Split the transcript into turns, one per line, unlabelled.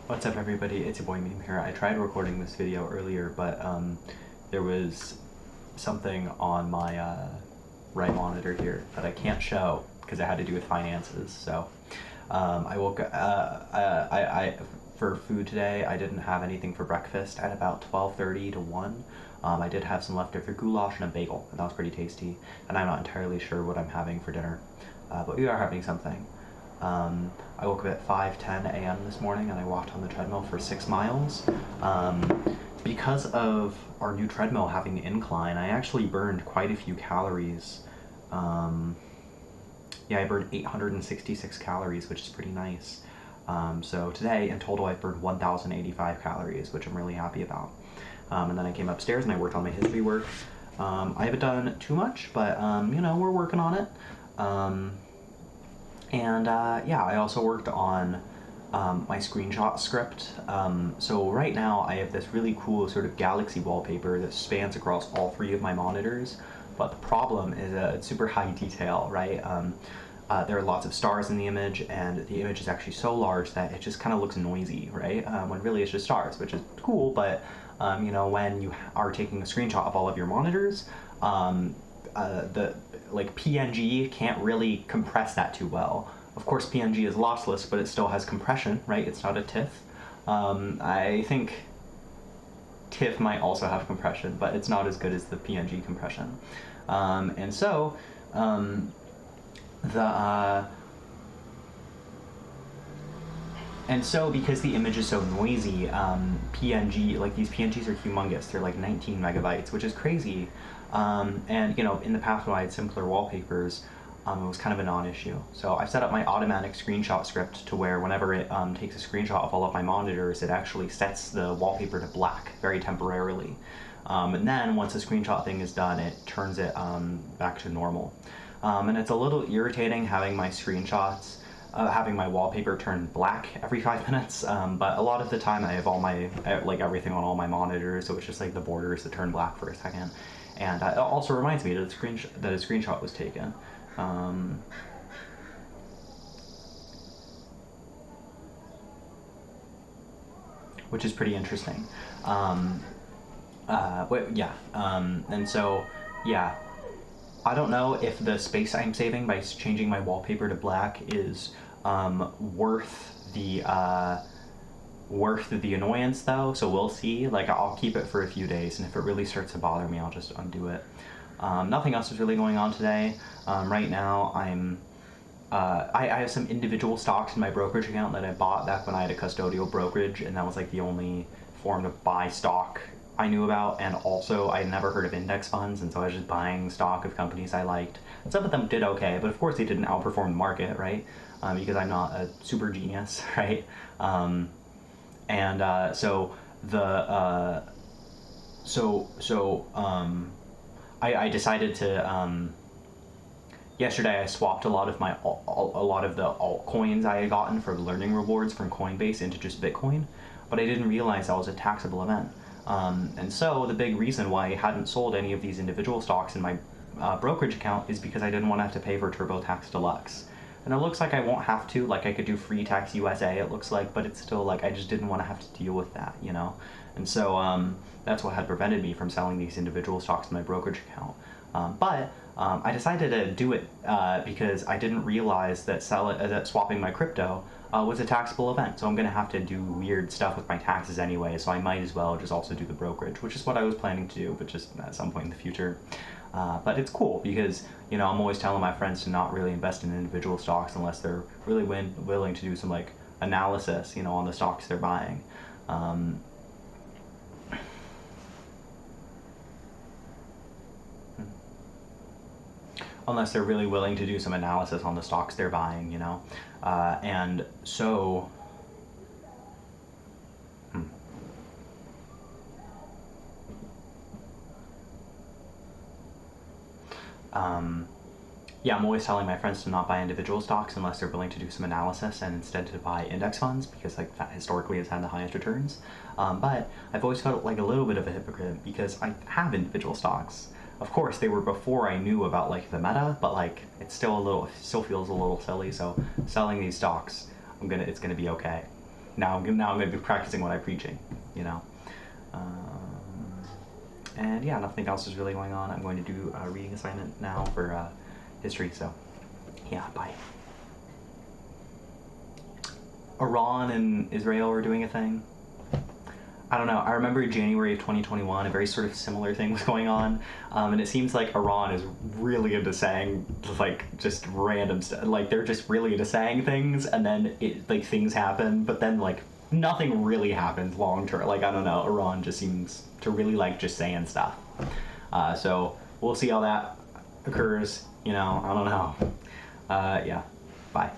What's up everybody, it's your boy Meme here. I tried recording this video earlier, but there was something on my right monitor here that I can't show because it had to do with finances. So I woke for food today, I didn't have anything for breakfast at about 12:30 to 1. I did have some leftover goulash and a bagel, and that was pretty tasty, and I'm not entirely sure what I'm having for dinner, but we are having something. I woke up at 5:10 a.m. this morning and I walked on the treadmill for 6 miles. Because of our new treadmill having the incline, I actually burned quite a few calories. Yeah, I burned 866 calories, which is pretty nice. So today, in total, I burned 1,085 calories, which I'm really happy about. And then I came upstairs and I worked on my history work. I haven't done too much, but, you know, we're working on it. Yeah, I also worked on my screenshot script. So right now I have this really cool sort of galaxy wallpaper that spans across all 3 of my monitors, but the problem is it's super high detail, right? There are lots of stars in the image, and the image is actually so large that it just kind of looks noisy, right? When really it's just stars, which is cool, but you know, when you are taking a screenshot of all of your monitors, the PNG can't really compress that too well. Of course, PNG is lossless, but it still has compression, right? It's not a TIFF. I think TIFF might also have compression, but it's not as good as the PNG compression. And so because the image is so noisy, PNG, like these PNGs are humongous. They're like 19 megabytes, which is crazy. And you know, in the past when I had simpler wallpapers, it was kind of a non-issue. So I've set up my automatic screenshot script to where whenever it takes a screenshot of all of my monitors, it actually sets the wallpaper to black very temporarily. And then once the screenshot thing is done, it turns it back to normal. And it's a little irritating having my screenshots, having my wallpaper turn black every 5 minutes, but a lot of the time I have all my, like everything on all my monitors, so it's just like the borders that turn black for a second. And it also reminds me that a screenshot was taken. Which is pretty interesting. And so, yeah, I don't know if the space I'm saving by changing my wallpaper to black is worth the annoyance though, so we'll see. Like, I'll keep it for a few days, and if it really starts to bother me, I'll just undo it. Nothing else is really going on today. Right now, I have some individual stocks in my brokerage account that I bought back when I had a custodial brokerage, and that was like the only form to buy stock I knew about, and also I had never heard of index funds, and so I was just buying stock of companies I liked. Some of them did okay, but of course they didn't outperform the market, right? Because I'm not a super genius, right? I decided to, yesterday I swapped a lot of the altcoins I had gotten for learning rewards from Coinbase into just Bitcoin, but I didn't realize that was a taxable event. And so the big reason why I hadn't sold any of these individual stocks in my brokerage account is because I didn't want to have to pay for TurboTax Deluxe. And it looks like I won't have to, like I could do Free Tax USA, it looks like, but it's still like I just didn't want to have to deal with that, you know? And so that's what had prevented me from selling these individual stocks in my brokerage account. But I decided to do it because I didn't realize that swapping my crypto was a taxable event. So I'm going to have to do weird stuff with my taxes anyway, so I might as well just also do the brokerage, which is what I was planning to do, but just at some point in the future. But it's cool because, you know, I'm always telling my friends to not really invest in individual stocks unless they're really willing to do some like analysis, you know, on the stocks they're buying. Unless they're really willing to do some analysis on the stocks they're buying, you know? And so... yeah, I'm always telling my friends to not buy individual stocks unless they're willing to do some analysis, and instead to buy index funds because like that historically has had the highest returns. But I've always felt like a little bit of a hypocrite because I have individual stocks. Of course, they were before I knew about like the meta, but like it still feels a little silly. So selling these stocks, it's gonna be okay. now I'm going to be practicing what I'm preaching, you know. And yeah, nothing else is really going on. I'm going to do a reading assignment now for history, so yeah, bye. Iran and Israel are doing a thing. I don't know. I remember in January of 2021, a very sort of similar thing was going on, and it seems like Iran is really into saying like just random stuff. Like they're just really into saying things, and then things happen, but then like nothing really happens long term. Like I don't know. Iran just seems to really like just saying stuff. So we'll see how that occurs. You know, I don't know. Yeah. Bye.